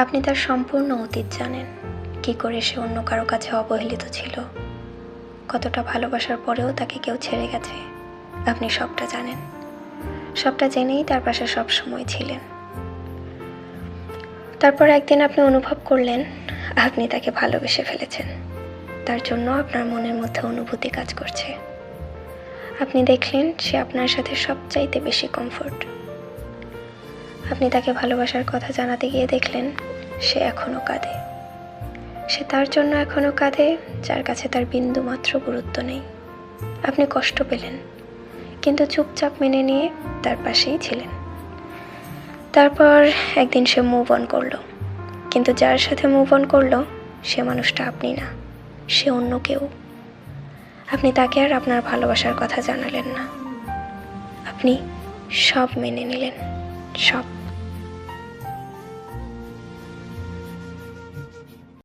আপনি তার সম্পূর্ণ অতীত জানেন, কি করে সে অন্য কারো কাছে অবহেলিত ছিল, কতটা ভালোবাসার পরেও তাকে কেউ ছেড়ে গেছে। আপনি সবটা জানেন, সবটা জেনেই তার পাশে সব সময় ছিলেন। তারপর একদিন আপনি অনুভব করলেন আপনি তাকে ভালোবেসে ফেলেছেন। তার জন্য আপনার মনের মধ্যে অনুভূতি কাজ করছে। আপনি দেখলেন সে আপনার সাথে সবচাইতে বেশি কমফোর্ট। আপনি তাকে ভালোবাসার কথা জানাতে গিয়ে দেখলেন সে এখনো কাঁদে। সে তার জন্য এখনো কাঁদে যার কাছে তার বিন্দু মাত্র গুরুত্ব নেই। আপনি কষ্ট পেলেন, কিন্তু চুপচাপ মেনে নিয়ে তার পাশেই ছিলেন। তারপর একদিন সে মুভ অন করলো, কিন্তু যার সাথে মুভ অন করলো সে মানুষটা আপনি না, সে অন্য কেউ। আপনি তাকে আর আপনার ভালোবাসার কথা জানালেন না, আপনি সব মেনে নিলেন, সব।